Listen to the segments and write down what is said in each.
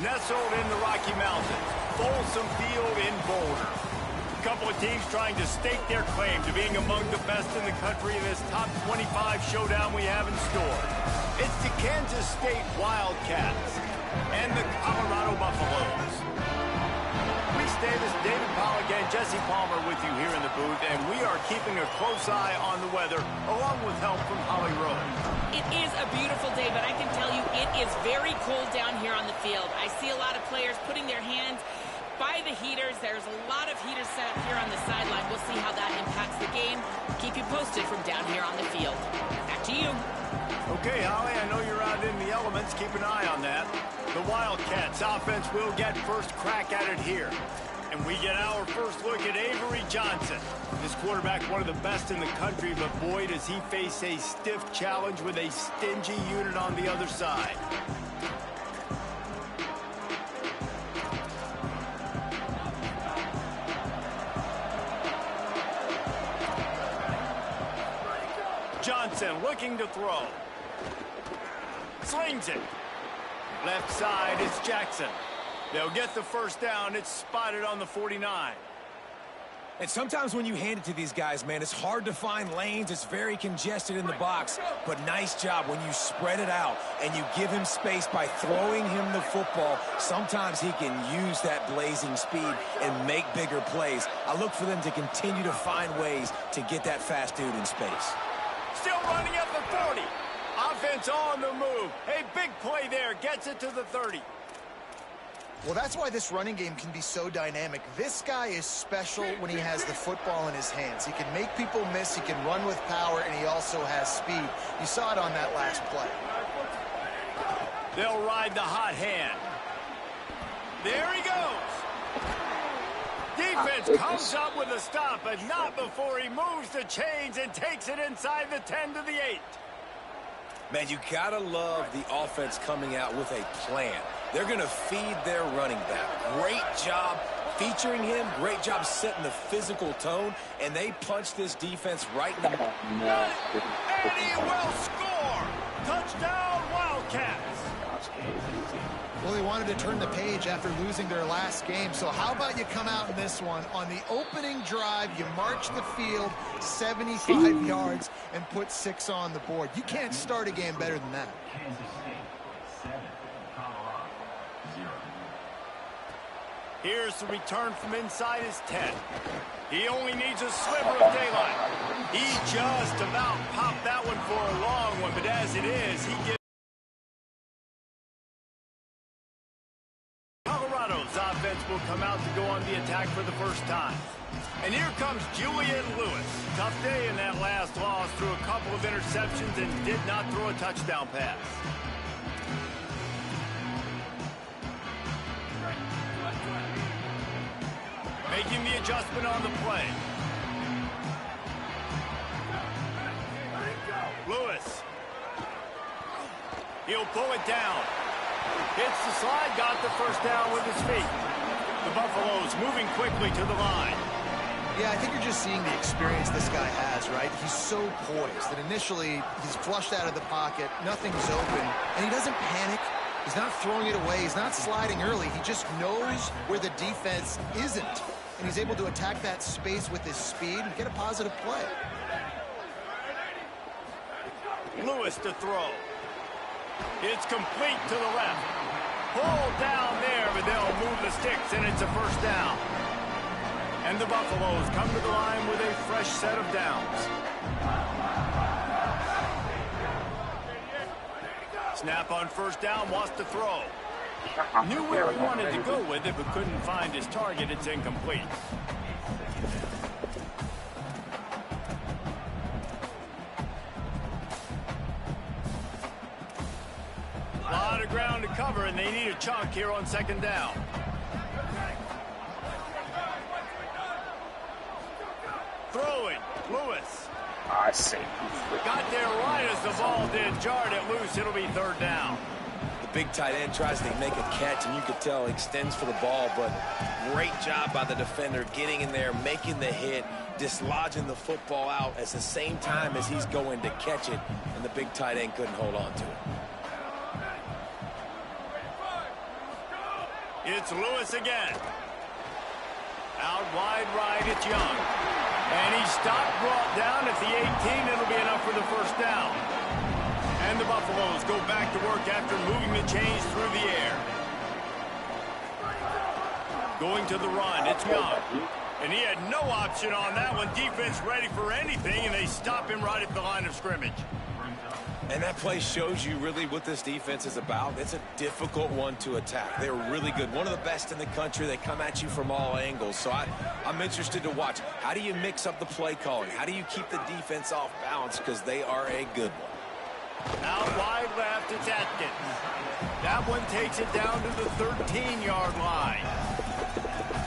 nestled in the Rocky Mountains, Folsom Field in Boulder. A couple of teams trying to stake their claim to being among the best in the country in this top 25 showdown we have in store. It's the Kansas State Wildcats and the Colorado Buffaloes. Reese Davis, David Pollack, and Jesse Palmer with you here in the booth, and we are keeping a close eye on the weather, along with help from Holly Rose. It is a beautiful day, but I can tell you it is very cold down here on the field. I see a lot of players putting their hands by the heaters. There's a lot of heaters set up here on the sideline. We'll see how that impacts the game. Keep you posted from down here on the field. Back to you. Okay, Holly, I know you're out in the elements. Keep an eye on that. The Wildcats offense will get first crack at it here. And we get our first look at Avery Johnson. This quarterback, one of the best in the country, but boy, does he face a stiff challenge with a stingy unit on the other side. Johnson looking to throw. Slings it. Left side, it's Jackson. They'll get the first down. It's spotted on the 49. And sometimes when you hand it to these guys, man, it's hard to find lanes. It's very congested in the box. But nice job when you spread it out and you give him space by throwing him the football. Sometimes he can use that blazing speed and make bigger plays. I look for them to continue to find ways to get that fast dude in space. Still running at the 40. Offense on the move. A big play there. Gets it to the 30. Well, that's why this running game can be so dynamic. This guy is special when he has the football in his hands. He can make people miss, he can run with power, and he also has speed. You saw it on that last play. They'll ride the hot hand. There he goes. Defense comes up with a stop, but not before he moves the chains and takes it inside the 10 to the 8. Man, you gotta love the offense coming out with a plan. They're going to feed their running back. Great job featuring him. Great job setting the physical tone. And they punch this defense right in the mouth. And he will score. Touchdown, Wildcats. Well, they wanted to turn the page after losing their last game. So how about you come out in this one? On the opening drive, you march the field 75 yards and put 6 on the board. You can't start a game better than that. Here's the return from inside his 10. He only needs a sliver of daylight. He just about popped that one for a long one, but as it is, he gives Colorado's offense will come out to go on the attack for the first time. And here comes Julian Lewis. Tough day in that last loss, threw a couple of interceptions and did not throw a touchdown pass. Making the adjustment on the play. Lewis. He'll pull it down. Hits the slide, got the first down with his feet. The Buffaloes moving quickly to the line. Yeah, I think you're just seeing the experience this guy has, right? He's so poised that initially he's flushed out of the pocket, nothing's open, and he doesn't panic. He's not throwing it away. He's not sliding early. He just knows where the defense isn't. And he's able to attack that space with his speed and get a positive play. Lewis to throw. It's complete to the left. Pulled down there, but they'll move the sticks, and it's a first down. And the Buffaloes come to the line with a fresh set of downs. Snap on first down, wants to throw. Knew where he wanted to go with it, but couldn't find his target. It's incomplete. A lot of ground to cover, and they need a chunk here on second down. Throwing, Lewis. I see. Got there right as the ball did. Jarred it loose. It'll be third down. The big tight end tries to make a catch, and you could tell he extends for the ball, but great job by the defender getting in there, making the hit, dislodging the football out at the same time as he's going to catch it, and the big tight end couldn't hold on to it. It's Lewis again. Out wide right, it's Young. And he stopped, brought down at the 18. It'll be enough for the first down. And the Buffaloes go back to work after moving the chains through the air. Going to the run, it's Young. And he had no option on that one. Defense ready for anything, and they stop him right at the line of scrimmage. And that play shows you really what this defense is about. It's a difficult one to attack. They're really good. One of the best in the country. They come at you from all angles. So I'm interested to watch. How do you mix up the play calling? How do you keep the defense off balance? Because they are a good one. Out wide left, it's Atkins. That one takes it down to the 13-yard line.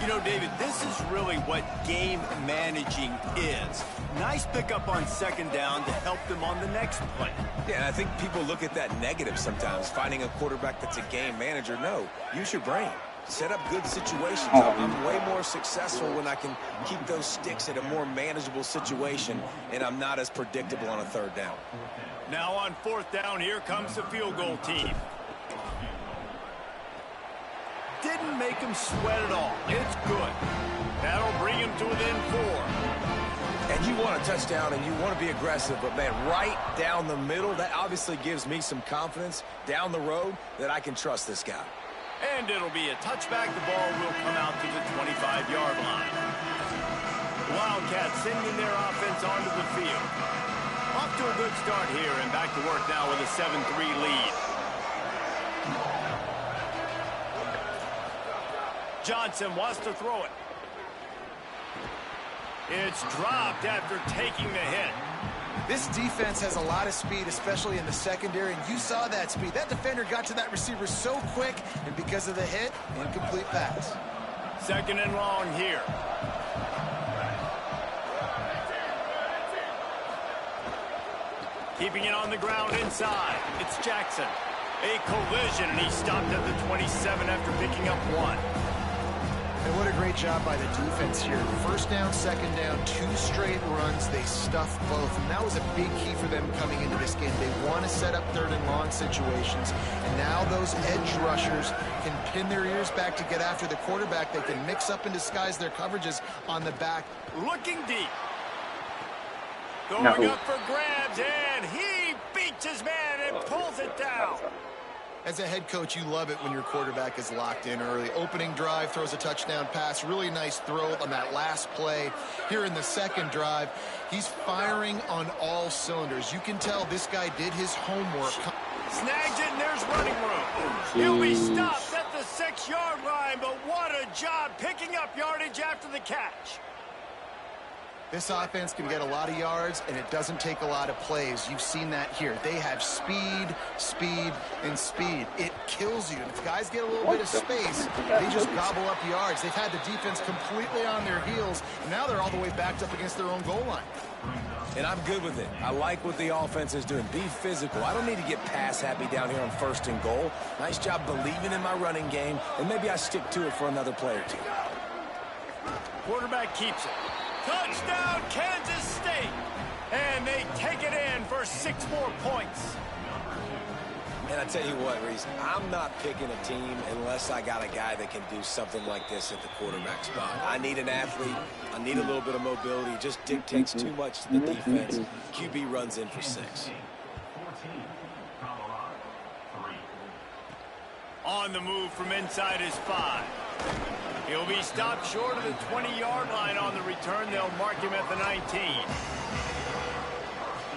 You know, David, this is really what game managing is. Nice pickup on second down to help them on the next play. Yeah, and I think people look at that negative sometimes, finding a quarterback that's a game manager. No, use your brain. Set up good situations. I'm way more successful when I can keep those sticks at a more manageable situation, and I'm not as predictable on a third down. Now on fourth down, here comes the field goal team. Didn't make him sweat at all. It's good. That'll bring him to within 4. And you want a touchdown and you want to be aggressive, but man, right down the middle, that obviously gives me some confidence down the road that I can trust this guy. And it'll be a touchback. The ball will come out to the 25-yard line. The Wildcats sending their offense onto the field. Off to a good start here and back to work now with a 7-3 lead. Johnson wants to throw it. It's dropped after taking the hit. This defense has a lot of speed, especially in the secondary, and you saw that speed. That defender got to that receiver so quick, and because of the hit, incomplete pass. Second and long here. Keeping it on the ground inside. It's Jackson. A collision, and he stopped at the 27 after picking up 1. And what a great job by the defense here. First down, second down, 2 straight runs. They stuffed both, and that was a big key for them coming into this game. They want to set up third and long situations, and now those edge rushers can pin their ears back to get after the quarterback. They can mix up and disguise their coverages on the back. Looking deep. Going up for grabs, and he beats his man and pulls it down. As a head coach, you love it when your quarterback is locked in early. Opening drive, throws a touchdown pass. Really nice throw on that last play. Here in the second drive, he's firing on all cylinders. You can tell this guy did his homework. Snags it, and there's running room. He'll be stopped at the 6-yard line, but what a job picking up yardage after the catch. This offense can get a lot of yards, and it doesn't take a lot of plays. You've seen that here. They have speed, speed, and speed. It kills you. And if guys get a little bit of space, they just gobble up yards. They've had the defense completely on their heels, and now they're all the way backed up against their own goal line. And I'm good with it. I like what the offense is doing. Be physical. I don't need to get pass happy down here on first and goal. Nice job believing in my running game, and maybe I stick to it for another play or two. Quarterback keeps it. Touchdown, Kansas State. And they take it in for 6 more points. And I tell you what, Reese, I'm not picking a team unless I got a guy that can do something like this at the quarterback spot. I need an athlete. I need a little bit of mobility. It just dictates too much to the defense. QB runs in for 6. On the move from inside his 5. He'll be stopped short of the 20-yard line on the return. They'll mark him at the 19.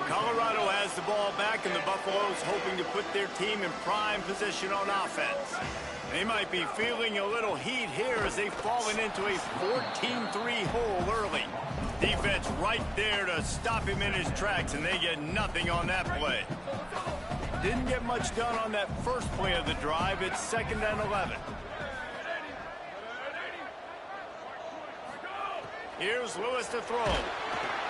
Colorado has the ball back, and the Buffaloes hoping to put their team in prime position on offense. They might be feeling a little heat here as they've fallen into a 14-3 hole early. Defense right there to stop him in his tracks, and they get nothing on that play. Didn't get much done on that first play of the drive. It's 2nd and 11. Here's Lewis to throw.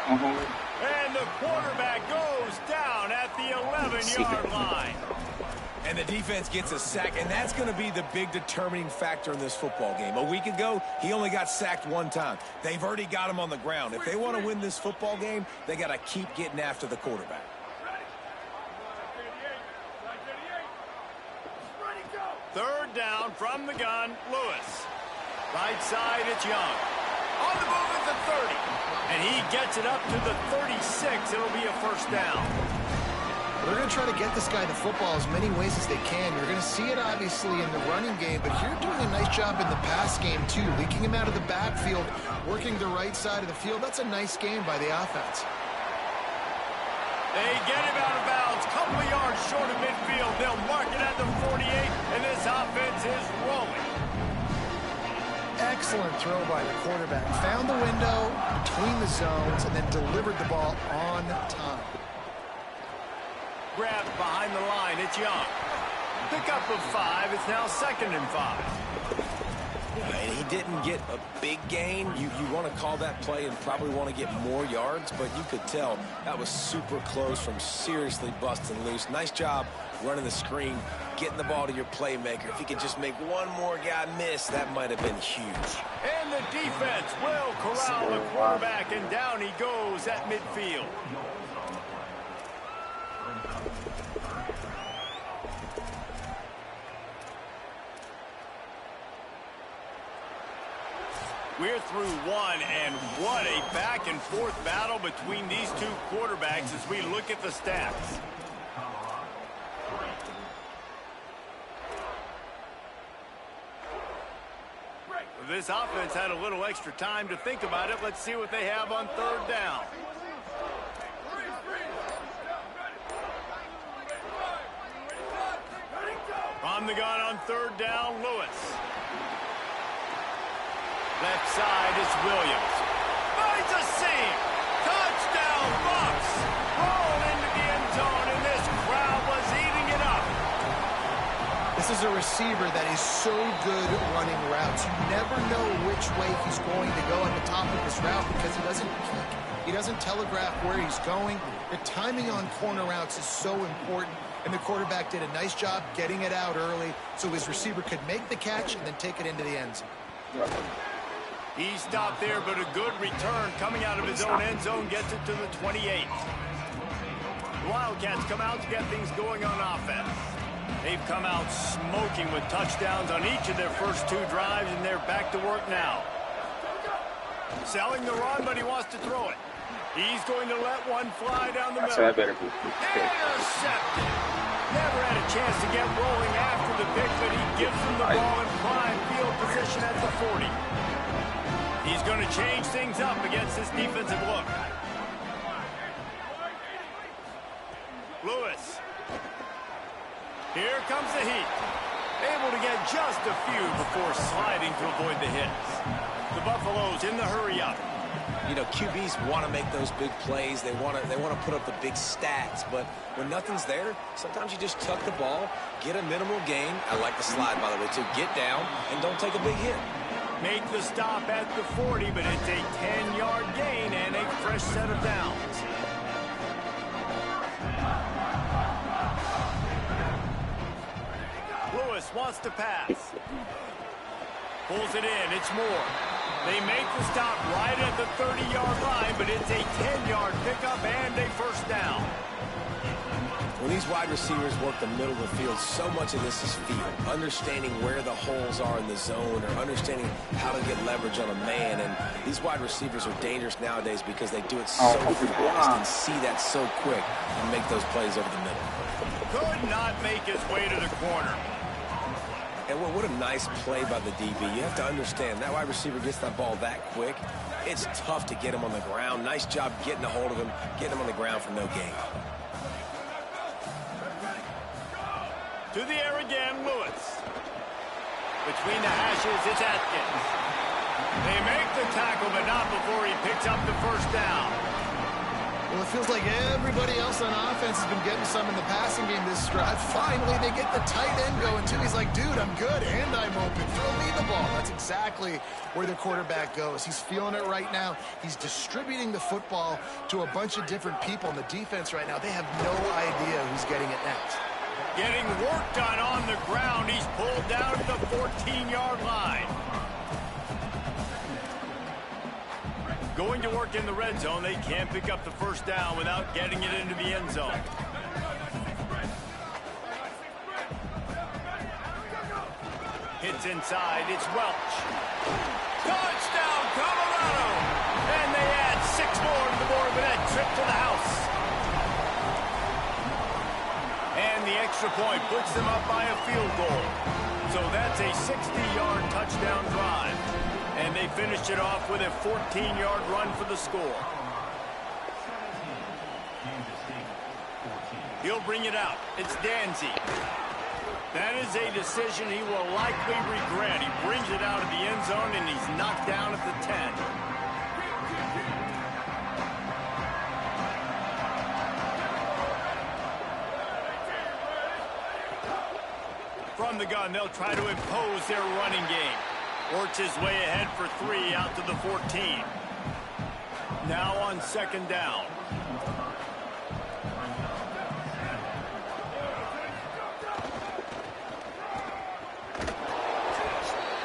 And the quarterback goes down at the 11-yard line. And the defense gets a sack, and that's going to be the big determining factor in this football game. A week ago, he only got sacked 1 time. They've already got him on the ground. If they want to win this football game, they got to keep getting after the quarterback. Third Third down from the gun, Lewis. Right side, it's Young. On the move at the 30. And he gets it up to the 36. It'll be a first down. They're going to try to get this guy the football as many ways as they can. You're going to see it, obviously, in the running game, but you're doing a nice job in the pass game, too. Leaking him out of the backfield, working the right side of the field. That's a nice game by the offense. They get him out of bounds, couple of yards short of midfield. They'll mark it at the 48, and this offense is rolling. Excellent throw by the quarterback. Found the window between the zones and then delivered the ball on time. Grabbed behind the line, it's Young. Pickup of 5, it's now 2nd and 5. And he didn't get a big gain. You want to call that play and probably want to get more yards, but you could tell that was super close from seriously busting loose. Nice job running the screen, getting the ball to your playmaker. If he could just make one more guy miss, that might have been huge. And the defense will corral the quarterback, and down he goes at midfield. We're through one, and what a back-and-forth battle between these two quarterbacks as we look at the stats. This offense had a little extra time to think about it. Let's see what they have on 3rd down. From the gun on 3rd down, Lewis. Left side is Williams. Finds a seam. Touchdown, Bucks. Roll into the end zone, and this crowd was eating it up. This is a receiver that is so good running routes. You never know which way he's going to go at the top of this route because he doesn't peek. He doesn't telegraph where he's going. The timing on corner routes is so important, and the quarterback did a nice job getting it out early so his receiver could make the catch and then take it into the end zone. He stopped there, but a good return coming out of his own end zone gets it to the 28. The Wildcats come out to get things going on offense. They've come out smoking with touchdowns on each of their first 2 drives, and they're back to work now. Selling the run, but he wants to throw it. He's going to let one fly down the middle. Intercepted. Never had a chance to get rolling after the pick, but he gives them the ball in prime field position at the 40. He's going to change things up against this defensive look. Lewis. Here comes the heat. Able to get just a few before sliding to avoid the hits. The Buffaloes in the hurry-up. You know, QBs want to make those big plays. They want to put up the big stats. But when nothing's there, sometimes you just tuck the ball, get a minimal gain. I like the slide, by the way, too. Get down and don't take a big hit. Make the stop at the 40, but it's a 10-yard gain and a fresh set of downs. Lewis wants to pass. Pulls it in. It's Moore. They make the stop right at the 30-yard line, but it's a 10-yard pickup and a first down. When these wide receivers work the middle of the field, so much of this is feel. Understanding where the holes are in the zone or understanding how to get leverage on a man. And these wide receivers are dangerous nowadays because they do it so fast and see that so quick and make those plays over the middle. Could not make his way to the corner. And what a nice play by the DB. You have to understand, that wide receiver gets that ball that quick. It's tough to get him on the ground. Nice job getting a hold of him, getting him on the ground for no gain. To the air again, Lewis. Between the hashes, it's Atkins. They make the tackle, but not before he picks up the first down. Well, it feels like everybody else on offense has been getting some in the passing game this drive. Finally, they get the tight end going, too. He's like, dude, I'm good, and I'm open. Throw me the ball. That's exactly where the quarterback goes. He's feeling it right now. He's distributing the football to a bunch of different people. In the defense right now, they have no idea who's getting it next. Getting work done on the ground. He's pulled down to the 14-yard line. Going to work in the red zone. They can't pick up the first down without getting it into the end zone. Hits inside. It's Welch. Touchdown, Colorado! And they add 6 more to the board with that trip to the house. And the extra point puts them up by a field goal. So that's a 60-yard touchdown drive. And they finished it off with a 14-yard run for the score. He'll bring it out. It's Danzy. That is a decision he will likely regret. He brings it out of the end zone, and he's knocked down at the 10. From the gun, they'll try to impose their running game. Works his way ahead for 3 out to the 14. Now on 2nd down.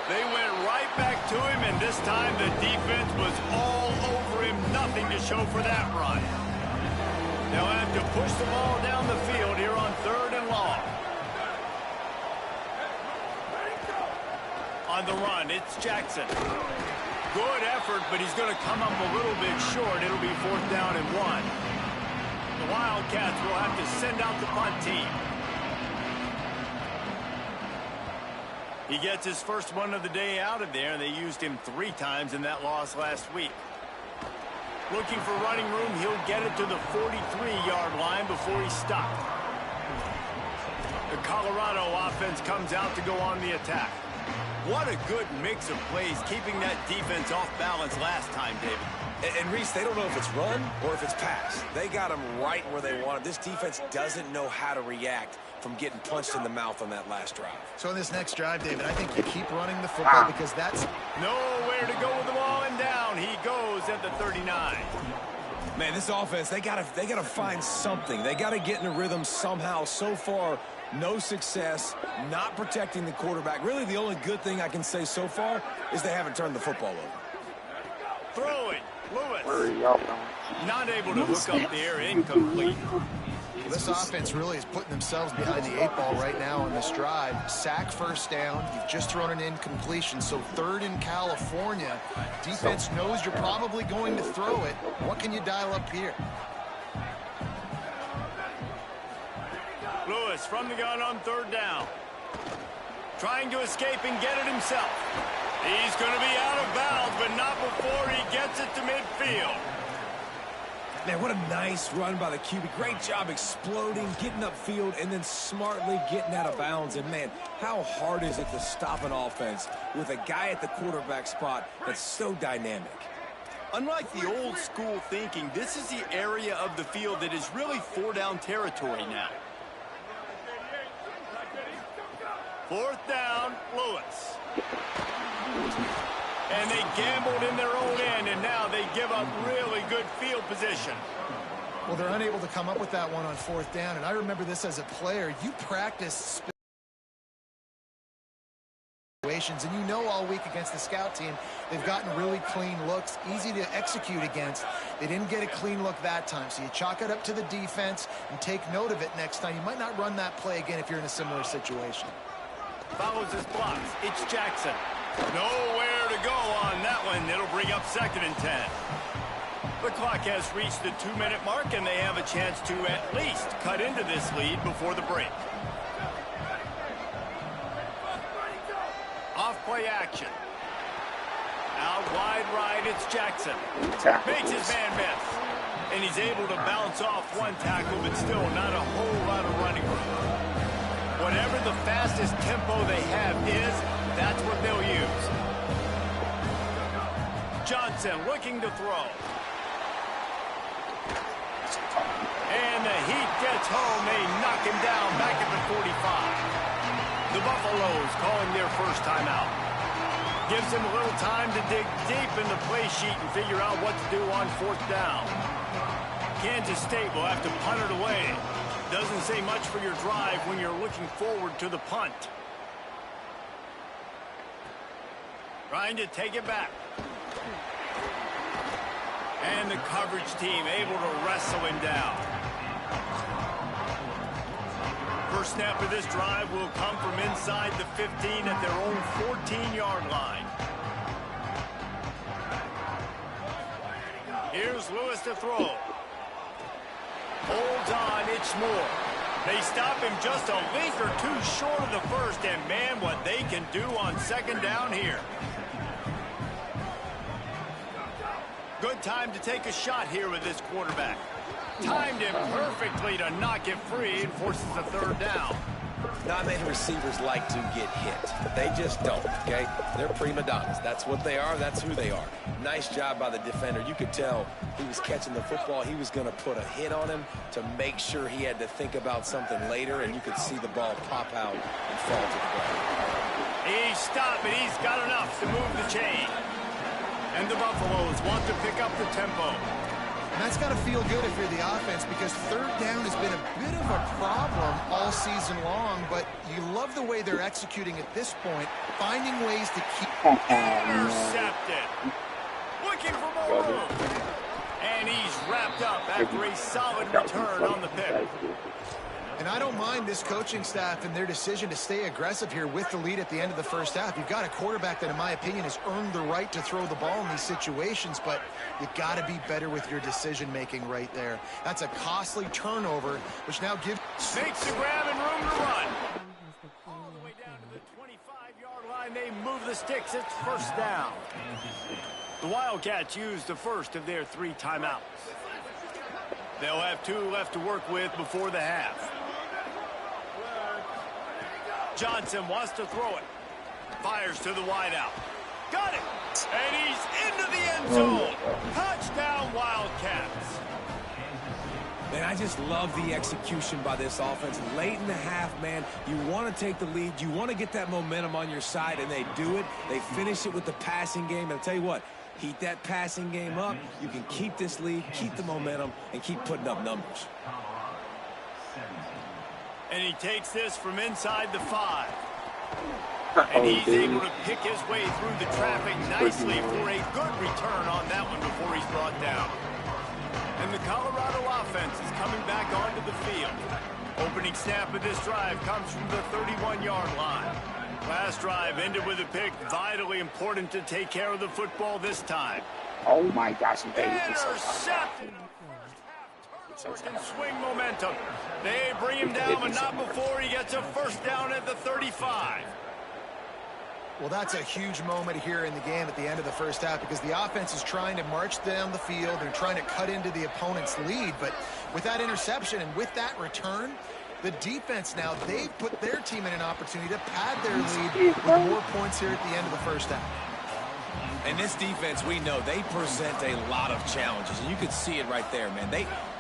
They went right back to him, and this time the defense was all over him. Nothing to show for that run. They'll have to push the ball down the field here on 3rd and long. On the run, it's Jackson. Good effort, but he's going to come up a little bit short. It'll be 4th down and 1. The Wildcats will have to send out the punt team. He gets his first one of the day out of there, and they used him 3 times in that loss last week. Looking for running room, he'll get it to the 43-yard line before he's stopped. The Colorado offense comes out to go on the attack. What a good mix of plays, keeping that defense off balance last time, David. And Reese, they don't know if it's run or if it's pass. They got them right where they want it. This defense doesn't know how to react from getting punched in the mouth on that last drive. So in this next drive, David, I think you keep running the football because that's nowhere to go with the ball, and down he goes at the 39. Man, this offense, they gotta find something. They gotta get in a rhythm somehow. So far, no success, not protecting the quarterback. Really, the only good thing I can say so far is they haven't turned the football over. Throwing, Lewis. Not able to hook up there, incomplete. Well, this offense really is putting themselves behind the 8 ball right now on this drive. Sack, 1st down. You've just thrown an incompletion, so 3rd in California. Defense knows you're probably going to throw it. What can you dial up here? Lewis from the gun on 3rd down. Trying to escape and get it himself. He's going to be out of bounds, but not before he gets it to midfield. Man, what a nice run by the QB. Great job exploding, getting upfield, and then smartly getting out of bounds. And, man, how hard is it to stop an offense with a guy at the quarterback spot that's so dynamic? Unlike the old school thinking, this is the area of the field that is really 4-down territory now. 4th down, Lewis. And they gambled in their own end, and now they give up really good field position. Well, they're unable to come up with that one on 4th down, and I remember this as a player. You practice situations, and you know all week against the scout team, they've gotten really clean looks, easy to execute against. They didn't get a clean look that time, so you chalk it up to the defense and take note of it next time. You might not run that play again if you're in a similar situation. Follows his blocks. It's Jackson. Nowhere to go on that one. It'll bring up 2nd and 10. The clock has reached the 2-minute mark, and they have a chance to at least cut into this lead before the break. Off-play action. Out wide right, it's Jackson. Makes his man miss. And he's able to bounce off one tackle, but still not a whole lot of running room. Whatever the fastest tempo they have is, that's what they'll use. Johnson looking to throw. And the heat gets home. They knock him down back at the 45. The Buffaloes calling their first timeout. Gives him a little time to dig deep in the play sheet and figure out what to do on 4th down. Kansas State will have to punt it away. Doesn't say much for your drive when you're looking forward to the punt. Trying to take it back. And the coverage team able to wrestle him down. First snap of this drive will come from inside the 15 at their own 14-yard line. Here's Lewis to throw. Holds on, it's more. They stop him just a link or two short of the first, and man, what they can do on second down here. Good time to take a shot here with this quarterback. Timed him perfectly to knock it free and forces a third down. Not many receivers like to get hit. They just don't, okay? They're prima donnas. That's what they are. That's who they are. Nice job by the defender. You could tell he was catching the football. He was going to put a hit on him to make sure he had to think about something later, and you could see the ball pop out and fall to the ground. He's stopped, and he's got enough to move the chain. And the Buffaloes want to pick up the tempo. And that's got to feel good if you're the offense, because third down has been a bit of a problem all season long, but you love the way they're executing at this point, finding ways to keep... Intercepted. Looking for more room. And he's wrapped up after a solid return on the pick. And I don't mind this coaching staff and their decision to stay aggressive here with the lead at the end of the first half. You've got a quarterback that, in my opinion, has earned the right to throw the ball in these situations, but you got to be better with your decision-making right there. That's a costly turnover, which now gives... Makes the grab and room to run. All the way down to the 25-yard line. They move the sticks. It's first down. The Wildcats use the first of their 3 timeouts. They'll have 2 left to work with before the half. Johnson wants to throw it. Fires to the wideout. Got it. And he's into the end zone. Touchdown, Wildcats. Man, I just love the execution by this offense. Late in the half, man, you want to take the lead. You want to get that momentum on your side, and they do it. They finish it with the passing game. And I'll tell you what, heat that passing game up. You can keep this lead, keep the momentum, and keep putting up numbers. And he takes this from inside the 5. And he's able to pick his way through the traffic nicely for a good return on that one before he's brought down. And the Colorado offense is coming back onto the field. Opening snap of this drive comes from the 31-yard line. Last drive ended with a pick. Vitally important to take care of the football this time. Oh my gosh, Intercepted. Can swing momentum. They bring him down, but not before he gets a first down at the 35. Well, that's a huge moment here in the game at the end of the first half, because the offense is trying to march down the field. They're trying to cut into the opponent's lead, but with that interception and with that return, the defense now, they've put their team in an opportunity to pad their lead with more points here at the end of the first half. And this defense, we know, they present a lot of challenges, and you can see it right there, man.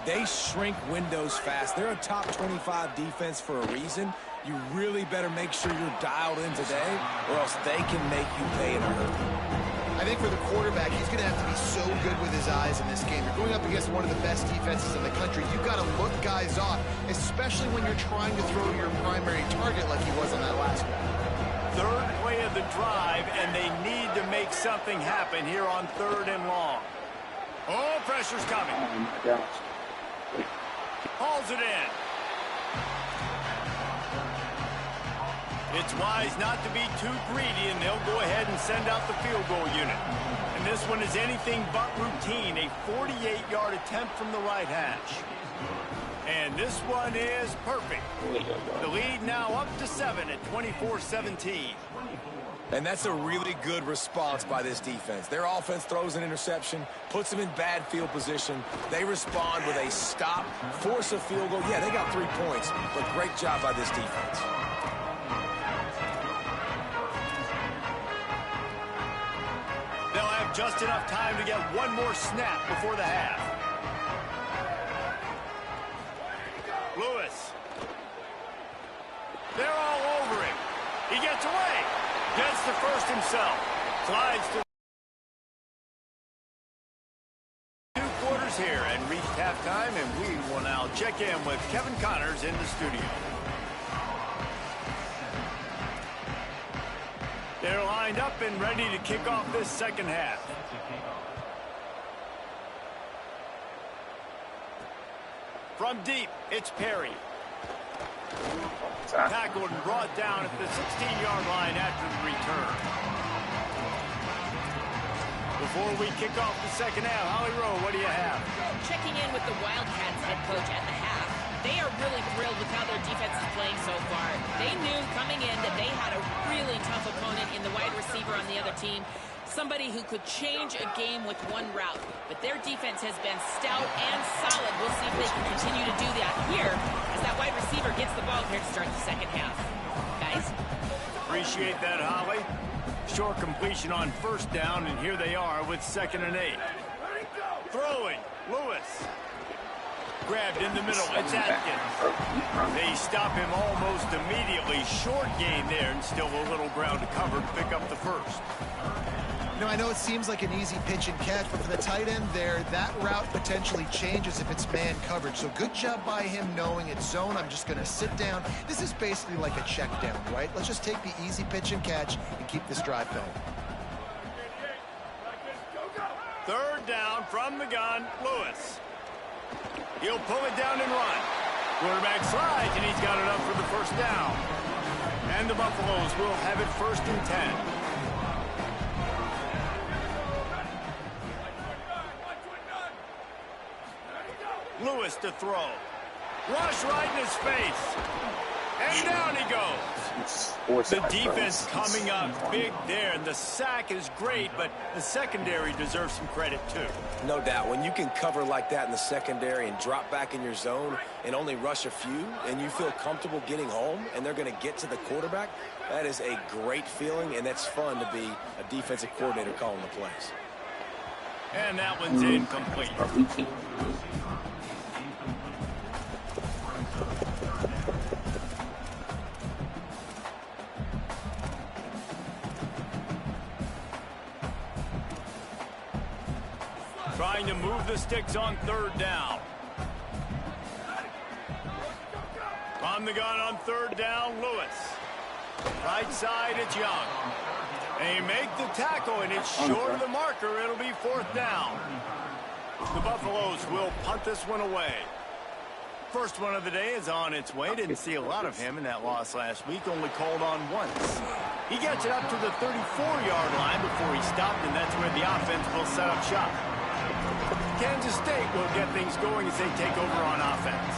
They shrink windows fast. They're a top 25 defense for a reason. You really better make sure you're dialed in today, or else they can make you pay in a hurry. I think for the quarterback, he's going to have to be so good with his eyes in this game. You're going up against one of the best defenses in the country. You've got to look guys off, especially when you're trying to throw your primary target like he was on that last one. Third play of the drive, and they need to make something happen here on 3rd and long. Oh, pressure's coming. Oh my gosh. Hauls it in. It's wise not to be too greedy, and they'll go ahead and send out the field goal unit. And this one is anything but routine, a 48-yard attempt from the right hash. And this one is perfect. The lead now up to 7 at 24-17. And that's a really good response by this defense. Their offense throws an interception, puts them in bad field position. They respond with a stop, force a field goal. Yeah, they got 3 points, but great job by this defense. They'll have just enough time to get one more snap before the half. Lewis. They're all over him. He gets away. Gets the first himself. Slides to 2 quarters here and reached halftime, and we will now check in with Kevin Connors in the studio. They're lined up and ready to kick off this second half. From deep, it's Perry. Tackled and brought down at the 16-yard line after the return. Before we kick off the second half, Holly Rowe, what do you have? Checking in with the Wildcats head coach at the half. They are really thrilled with how their defense is playing so far. They knew coming in that they had a really tough opponent in the wide receiver on the other team. Somebody who could change a game with one route. But their defense has been stout and solid. We'll see if they can continue to do that here as that wide receiver gets the ball here to start the second half. Guys? Appreciate that, Holly. Short completion on first down, and here they are with 2nd and 8. Throwing, Lewis. Grabbed in the middle, it's Atkins. They stop him almost immediately. Short gain there, and still a little ground to cover to pick up the first. You know, I know it seems like an easy pitch and catch, but for the tight end there, that route potentially changes if it's man coverage. So good job by him knowing it's zone. I'm just going to sit down. This is basically like a check down, right? Let's just take the easy pitch and catch and keep this drive going. 3rd down from the gun, Lewis. He'll pull it down and run. Quarterback slides, and he's got it up for the first down. And the Buffaloes will have it 1st and 10. Lewis to throw. Rush right in his face. And down he goes. The defense coming up big there, and the sack is great, but the secondary deserves some credit too. No doubt. When you can cover like that in the secondary and drop back in your zone and only rush a few, and you feel comfortable getting home, and they're going to get to the quarterback, that is a great feeling, and that's fun to be a defensive coordinator calling the plays. And that one's incomplete. Trying to move the sticks on 3rd down. On the gun on 3rd down, Lewis. Right side, it's Young. They make the tackle, and it's short of the marker. It'll be 4th down. The Buffaloes will punt this one away. First one of the day is on its way. Didn't see a lot of him in that loss last week. Only called on once. He gets it up to the 34-yard line before he stopped, and that's where the offense will set up shop. Kansas State will get things going as they take over on offense.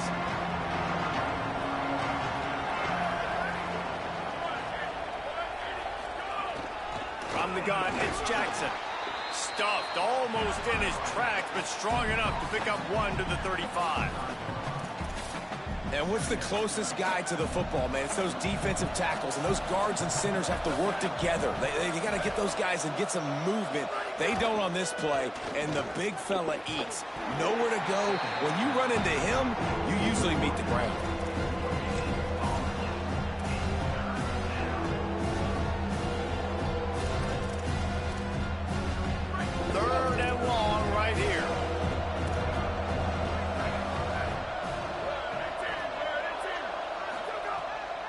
From the gun, it's Jackson. Stuffed almost in his tracks, but strong enough to pick up 1 to the 35. And what's the closest guy to the football, man? It's those defensive tackles, and those guards and centers have to work together. They got to get those guys and get some movement. They don't on this play, and the big fella eats. Nowhere to go. When you run into him, you usually meet the ground. Third and long right here.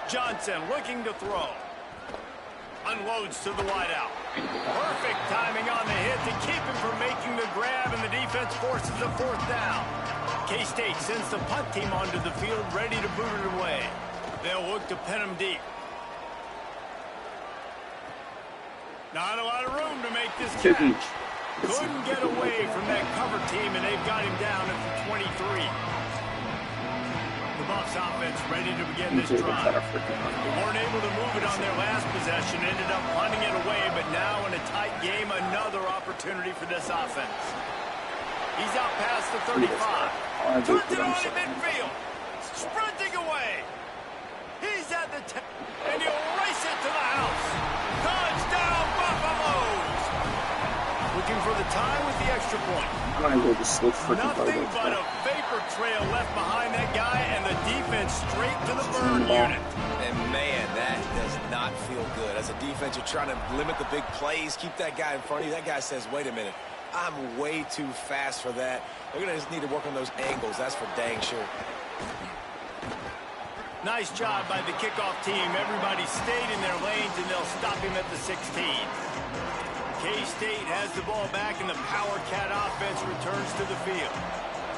Johnson looking to throw. Unloads to the wideout. Perfect timing on the hit to keep him from making the grab, and the defense forces a 4th down. K-State sends the punt team onto the field, ready to boot it away. They'll look to pin him deep. Not a lot of room to make this catch. Couldn't get away from that cover team, and they've got him down at the 23. The Buffs offense ready to begin this drive. They weren't able to move it on their last possession, ended up punting it away, but now in a tight game, another opportunity for this offense. He's out past the 35. Turns it on in midfield. Sprinting away. He's at the 10, and he'll race it to the house. Touchdown, Buffaloes! Looking for the tie with the extra point. Nothing but a vapor trail left behind that guy, and the defense straight to the burn unit. And man, that does not feel good. As a defense, you're trying to limit the big plays, keep that guy in front of you. That guy says, wait a minute, I'm way too fast for that. They're going to just need to work on those angles. That's for dang sure. Nice job by the kickoff team. Everybody stayed in their lanes, and they'll stop him at the 16. K-State has the ball back, and the Power Cat offense returns to the field.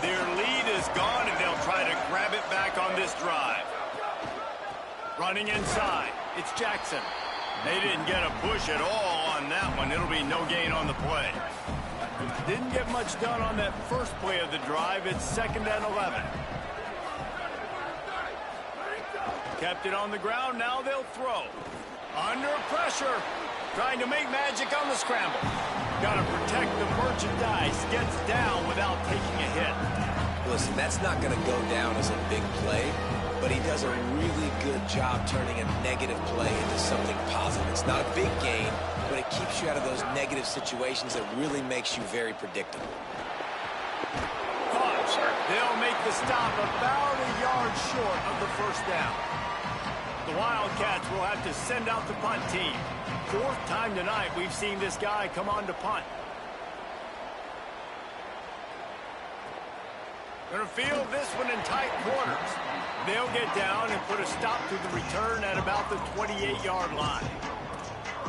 Their lead is gone, and they'll try to grab it back on this drive. Running inside, it's Jackson. They didn't get a push at all on that one. It'll be no gain on the play. Didn't get much done on that first play of the drive. It's 2nd and 11. Kept it on the ground. Now they'll throw. Under pressure. Trying to make magic on the scramble. Got to protect the merchandise. Gets down without taking a hit. Listen, that's not going to go down as a big play, but he does a really good job turning a negative play into something positive. It's not a big gain, but it keeps you out of those negative situations that really makes you very predictable. They'll make the stop about a yard short of the first down. The Wildcats will have to send out the punt team. 4th time tonight we've seen this guy come on to punt. Gonna field this one in tight quarters. They'll get down and put a stop to the return at about the 28-yard line.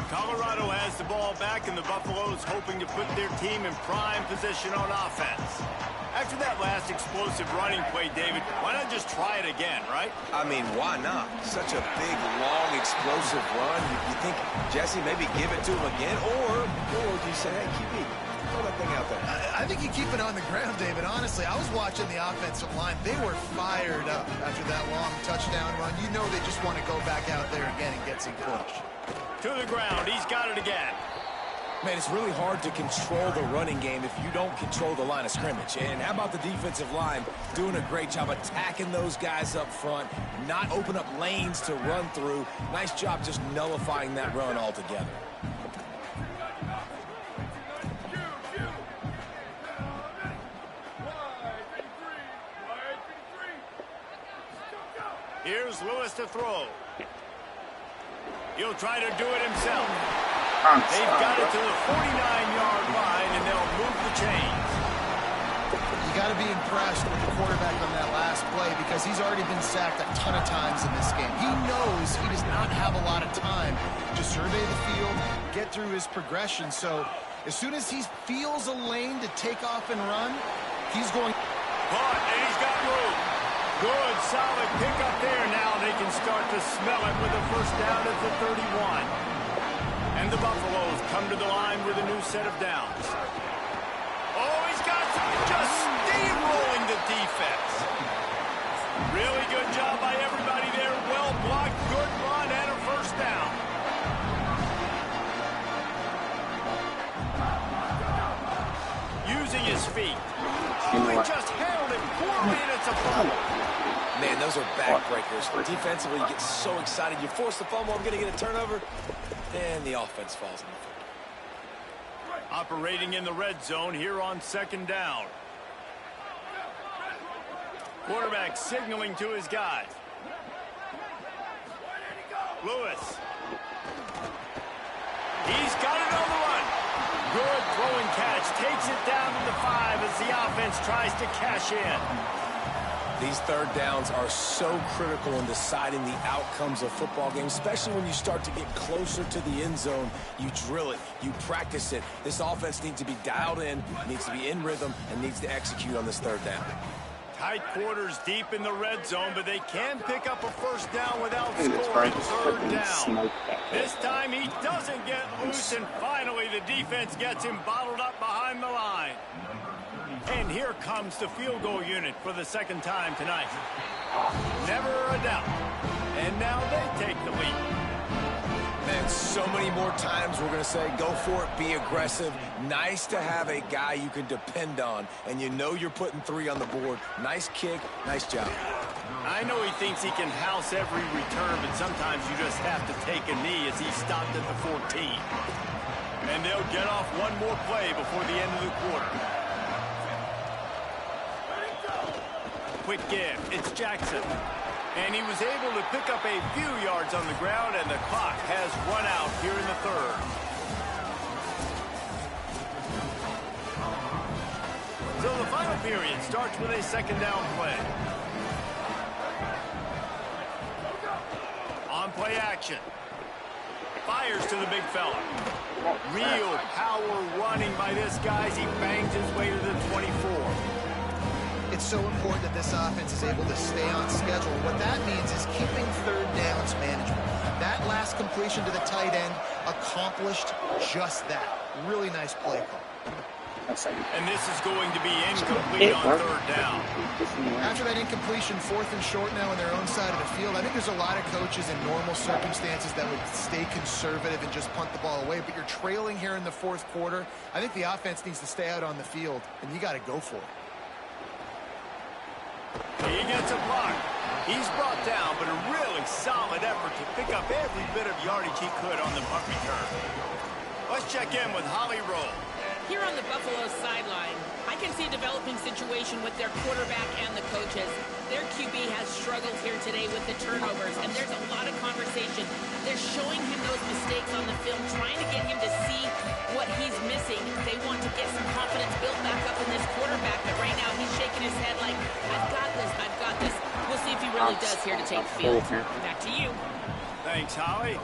Colorado has the ball back, and the Buffaloes hoping to put their team in prime position on offense. After that last explosive running play, David, why not just try it again, right? I mean, why not? Such a big, long, explosive run. You think, Jesse, maybe give it to him again? Or do you say, hey, QB, throw that thing out there? I think you keep it on the ground, David. Honestly, I was watching the offensive line. They were fired up after that long touchdown run. You know they just want to go back out there again and get some push. To the ground. He's got it again. Man, it's really hard to control the running game if you don't control the line of scrimmage. And how about the defensive line doing a great job attacking those guys up front, not open up lanes to run through. Nice job just nullifying that run altogether. Here's Lewis to throw. He'll try to do it himself. They've got it to the 49-yard line, and they'll move the chains. You got to be impressed with the quarterback on that last play because he's already been sacked a ton of times in this game. He knows he does not have a lot of time to survey the field, get through his progression. So as soon as he feels a lane to take off and run, he's going. Caught, and he's got room. Good, solid pickup there. Now they can start to smell it with a first down at the 31. And the Buffaloes come to the line with a new set of downs. Oh, he's got just steamrolling the defense. Really good job by everybody there. Well blocked, good run, and a first down. Using his feet. Oh, he just handled it poorly, and it's a fumble. Man, those are backbreakers. Defensively, you get so excited. You force the fumble, I'm going to get a turnover, and the offense falls in the field. Operating in the red zone here on 2nd down. Quarterback signaling to his guys. Lewis. He's got it on the run. Good throwing catch. Takes it down to the 5 as the offense tries to cash in. These third downs are so critical in deciding the outcomes of football games, especially when you start to get closer to the end zone. You drill it, you practice it. This offense needs to be dialed in, needs to be in rhythm, and needs to execute on this third down. Tight quarters deep in the red zone, but they can pick up a first down without scoring. 3rd down. This time he doesn't get loose, and finally the defense gets him bottled up behind the line. And here comes the field goal unit for the 2nd time tonight. Never a doubt. And now they take the lead. Man, so many more times we're going to say, go for it, be aggressive. Nice to have a guy you can depend on, and you know you're putting 3 on the board. Nice kick, nice job. I know he thinks he can house every return, but sometimes you just have to take a knee as he stopped at the 14. And they'll get off one more play before the end of the quarter. Quick give. It's Jackson. And he was able to pick up a few yards on the ground, and the clock has run out here in the 3rd. So the final period starts with a 2nd down play. On play action. Fires to the big fella. Real power running by this guy as he bangs his way to the 24. It's so important that this offense is able to stay on schedule. What that means is keeping third downs manageable. That last completion to the tight end accomplished just that. Really nice play call. And this is going to be incomplete on third down. After that incompletion, 4th and short now on their own side of the field, I think there's a lot of coaches in normal circumstances that would stay conservative and just punt the ball away. But you're trailing here in the 4th quarter. I think the offense needs to stay out on the field, and you got to go for it. He gets a block. He's brought down, but a really solid effort to pick up every bit of yardage he could on the punt return. Let's check in with Holly Rowe. Here on the Buffalo sideline, I can see a developing situation with their quarterback and the coaches. Their QB has struggled here today with the turnovers, and there's a lot of conversation. They're showing him those mistakes on the film, trying to get him to see what he's missing. They want to get some confidence built back up in this quarterback, but right now he's shaking his head like, I've got this, I've got this. We'll see if he really does here to take the field. Back to you. Thanks, Holly.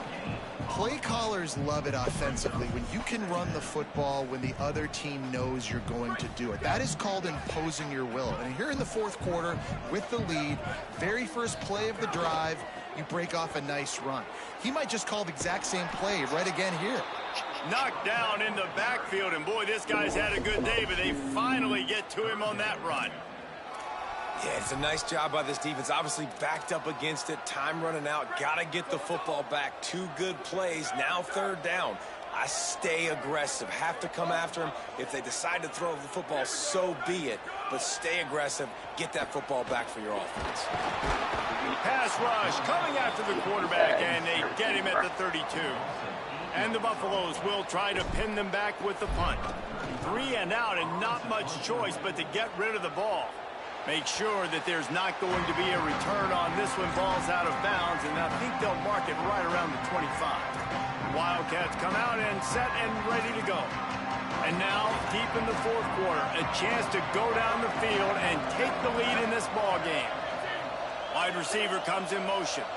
Play callers love it offensively when you can run the football when the other team knows you're going to do it. That is called imposing your will. And here in the 4th quarter with the lead, very first play of the drive, you break off a nice run. He might just call the exact same play right again here. Knocked down in the backfield, and boy, this guy's had a good day, but they finally get to him on that run. Yeah, it's a nice job by this defense. Obviously backed up against it. Time running out. Got to get the football back. 2 good plays. Now 3rd down. I stay aggressive. Have to come after him. If they decide to throw the football, so be it. But stay aggressive. Get that football back for your offense. Pass rush coming after the quarterback, and they get him at the 32. And the Buffaloes will try to pin them back with the punt. 3 and out, and not much choice but to get rid of the ball. Make sure that there's not going to be a return on this one. Ball's out of bounds, and I think they'll mark it right around the 25. Wildcats come out and set and ready to go. And now, deep in the 4th quarter, a chance to go down the field and take the lead in this ball game. Wide receiver comes in motion.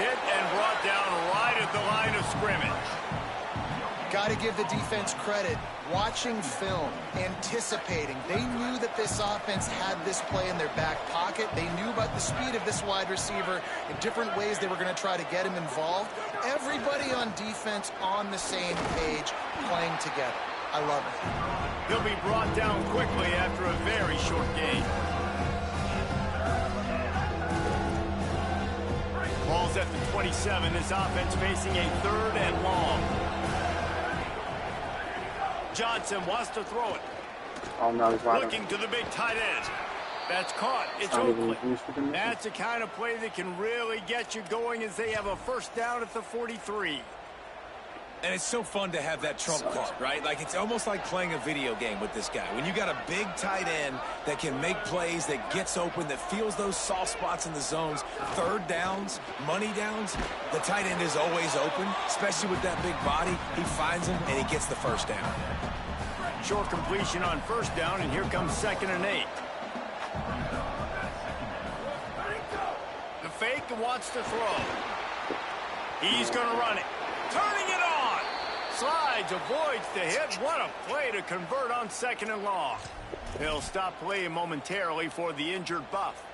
Hit and brought down right at the line of scrimmage. Got to give the defense credit. Watching film, anticipating. They knew that this offense had this play in their back pocket. They knew about the speed of this wide receiver in different ways they were going to try to get him involved. Everybody on defense on the same page, playing together. I love it. He'll be brought down quickly after a very short gain. Ball's at the 27. This offense facing a 3rd and long. Johnson wants to throw it. Oh no, he's wide Looking to the big tight end. That's caught. It's Oakley. That's the kind of play that can really get you going as they have a 1st down at the 43. And it's so fun to have that trump card, right? Like, it's almost like playing a video game with this guy. When you got a big tight end that can make plays, that gets open, that feels those soft spots in the zones, 3rd downs, money downs, the tight end is always open, especially with that big body. He finds him, and he gets the 1st down. Short completion on 1st down, and here comes 2nd and 8. The fake wants to throw. He's going to run it. Turning it on. Slides, avoids the hit. What a play to convert on 2nd and long. He'll stop playing momentarily for the injured Buff.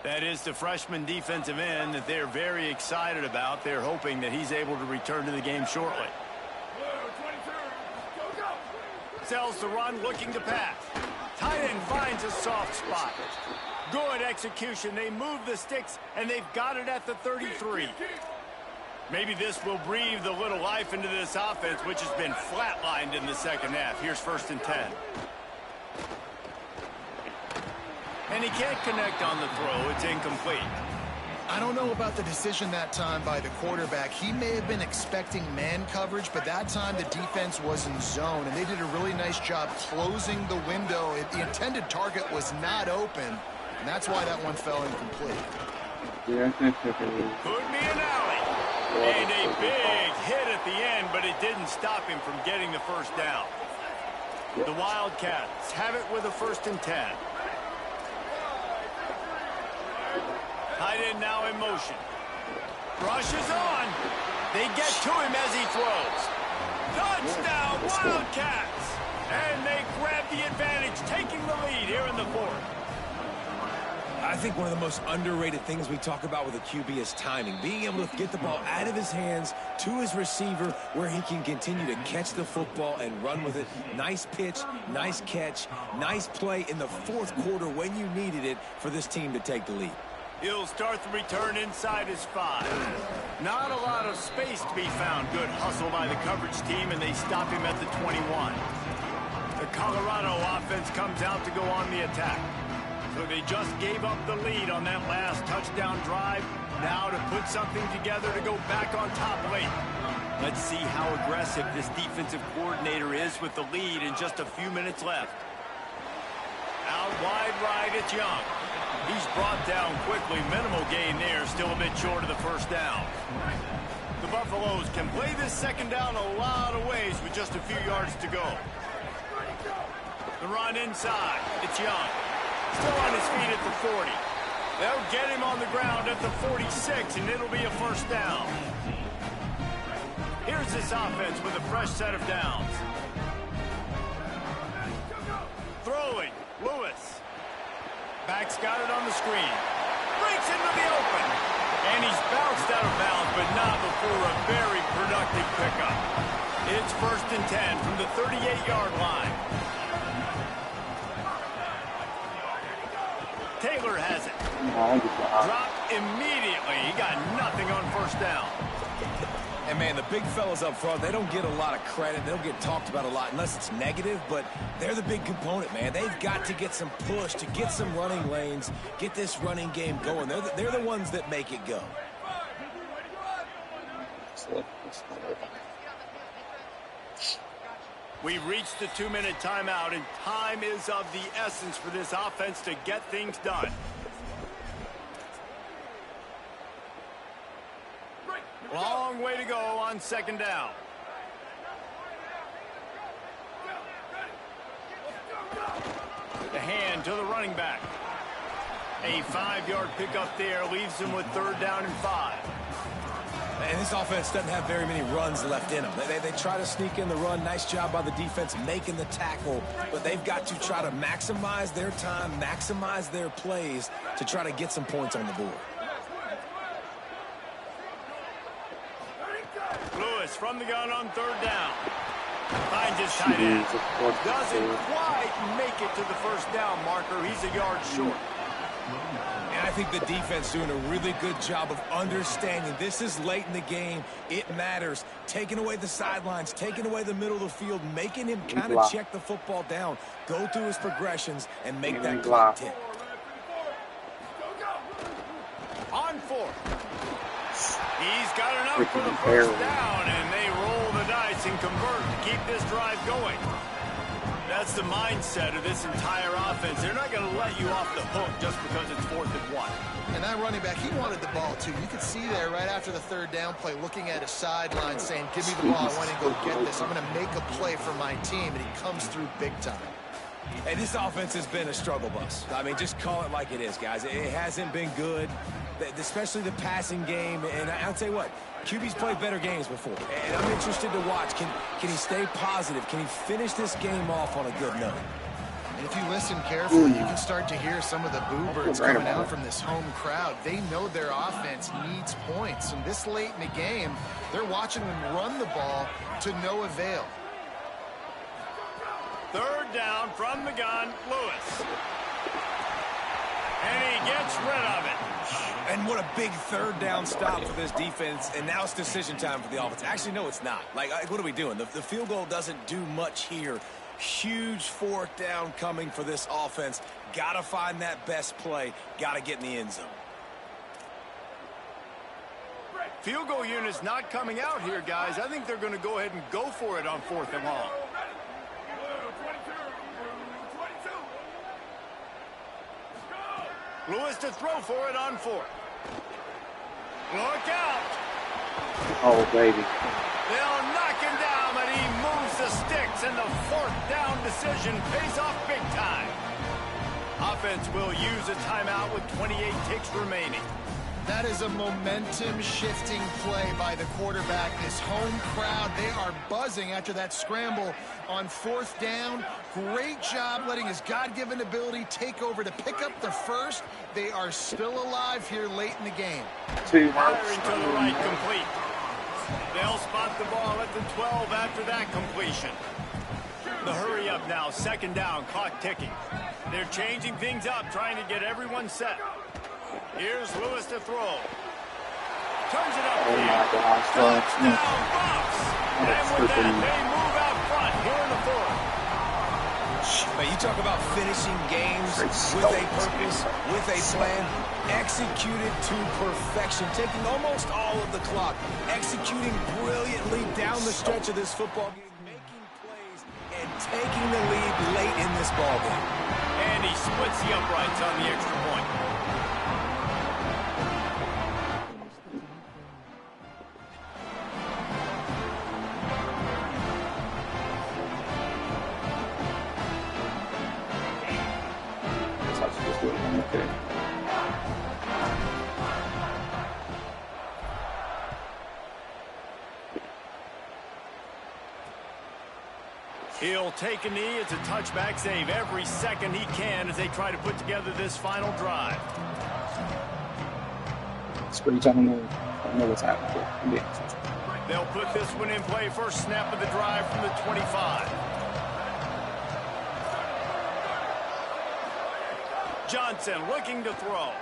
That is the freshman defensive end that they're very excited about. They're hoping that he's able to return to the game shortly. Sells the run, looking to pass. Tight end finds a soft spot. Good execution. They move the sticks, and they've got it at the 33. Maybe this will breathe a little life into this offense, which has been flatlined in the 2nd half. Here's 1st and 10. And he can't connect on the throw. It's incomplete. I don't know about the decision that time by the quarterback. He may have been expecting man coverage, but that time the defense was in zone, and they did a really nice job closing the window. The intended target was not open, and that's why that one fell incomplete. Could be an alley. And a big hit at the end, but it didn't stop him from getting the 1st down. The Wildcats have it with a 1st and 10. Tight end now in motion. Rushes on. They get to him as he throws. Touchdown, Wildcats! And they grab the advantage, taking the lead here in the fourth. I think one of the most underrated things we talk about with a QB is timing. Being able to get the ball out of his hands to his receiver where he can continue to catch the football and run with it. Nice pitch, nice catch, nice play in the fourth quarter when you needed it for this team to take the lead. He'll start the return inside his 5. Not a lot of space to be found. Good hustle by the coverage team, and they stop him at the 21. The Colorado offense comes out to go on the attack. So they just gave up the lead on that last touchdown drive. Now to put something together to go back on top late. Let's see how aggressive this defensive coordinator is with the lead in just a few minutes left. Out wide right, it's Young. He's brought down quickly. Minimal gain there, still a bit short of the first down. The Buffaloes can play this second down a lot of ways with just a few yards to go. The run inside, it's Young. Still on his feet at the 40. They'll get him on the ground at the 46, and it'll be a first down. Here's this offense with a fresh set of downs. Throwing, Lewis. Back's got it on the screen. Breaks into the open. And he's bounced out of bounds, but not before a very productive pickup. It's 1st and 10 from the 38-yard line. Taylor has it. Dropped immediately. He got nothing on first down. And, man, the big fellas up front, they don't get a lot of credit. They don't get talked about a lot unless it's negative, but they're the big component, man. They've got to get some push, to get some running lanes, get this running game going. They're the ones that make it go. We've reached the 2-minute timeout, and time is of the essence for this offense to get things done. Long way to go on second down. The hand to the running back. A 5-yard pickup there leaves him with 3rd down and 5. And this offense doesn't have very many runs left in them. They try to sneak in the run. Nice job by the defense making the tackle. But they've got to try to maximize their time, maximize their plays to try to get some points on the board. Lewis from the gun on 3rd down. Finds his tight end. Doesn't quite make it to the first down marker. He's a yard short. And I think the defense doing a really good job of understanding this is late in the game. It matters. Taking away the sidelines, taking away the middle of the field, making him kind of check the football down, go through his progressions, and make that clock tick. On 4th. He's got enough for the first down, and they roll the dice and convert to keep this drive going. That's the mindset of this entire offense. They're not going to let you off the hook just because it's 4th and 1. And that running back, he wanted the ball, too. You could see there right after the 3rd down play, looking at his sideline, saying, give me the ball. I want to go get this. I'm going to make a play for my team, and he comes through big time. Hey, this offense has been a struggle bus. I mean, just call it like it is, guys. It hasn't been good, especially the passing game. And I'll tell you what, QB's played better games before. And I'm interested to watch. Can he stay positive? Can he finish this game off on a good note? And if you listen carefully, you can start to hear some of the boo birds coming out from this home crowd. They know their offense needs points. And this late in the game, they're watching them run the ball to no avail. 3rd down from the gun, Lewis. And he gets rid of it. And what a big 3rd down stop for this defense. And now it's decision time for the offense. Actually, no, it's not. Like, what are we doing? The field goal doesn't do much here. Huge 4th down coming for this offense. Got to find that best play. Got to get in the end zone. Field goal unit's not coming out here, guys. I think they're going to go ahead and go for it on 4th and long. Lewis to throw for it on 4th. Look out. Oh, baby. They'll knock him down, but he moves the sticks, and the 4th down decision pays off big time. Offense will use a timeout with 28 ticks remaining. That is a momentum-shifting play by the quarterback. This home crowd, they are buzzing after that scramble on 4th down. Great job letting his God-given ability take over to pick up the first. They are still alive here late in the game. Firing to the right, complete. They'll spot the ball at the 12 after that completion. The hurry up now, 2nd down, clock ticking. They're changing things up, trying to get everyone set. Here's Lewis to throw. Turns it up. Oh my gosh. Touchdown, Bucks! And with that, they move out front here in the 4th. But you talk about finishing games with a purpose, with a plan, executed to perfection, taking almost all of the clock, executing brilliantly down the stretch of this football game, making plays, and taking the lead late in this ball game. And he splits the uprights on the extra point. He'll take a knee. It's a touchback save every second he can as they try to put together this final drive. It's pretty tough. I don't know what's happening. They'll put this one in play. First snap of the drive from the 25. Johnson looking to throw.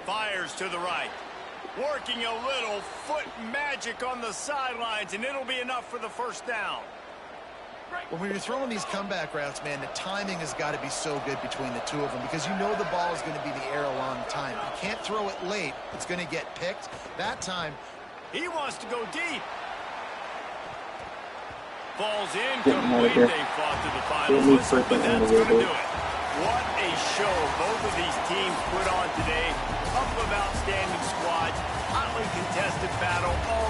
Fires to the right. Working a little foot magic on the sidelines, and it'll be enough for the first down. When you're throwing these comeback routes, man, the timing has got to be so good between the two of them because you know the ball is going to be in the air a long time. You can't throw it late. It's going to get picked. That time, he wants to go deep. Falls incomplete. They fought to the final whistle, but that's going to do it. What a show both of these teams put on today. Couple of outstanding squads, hotly contested battle, all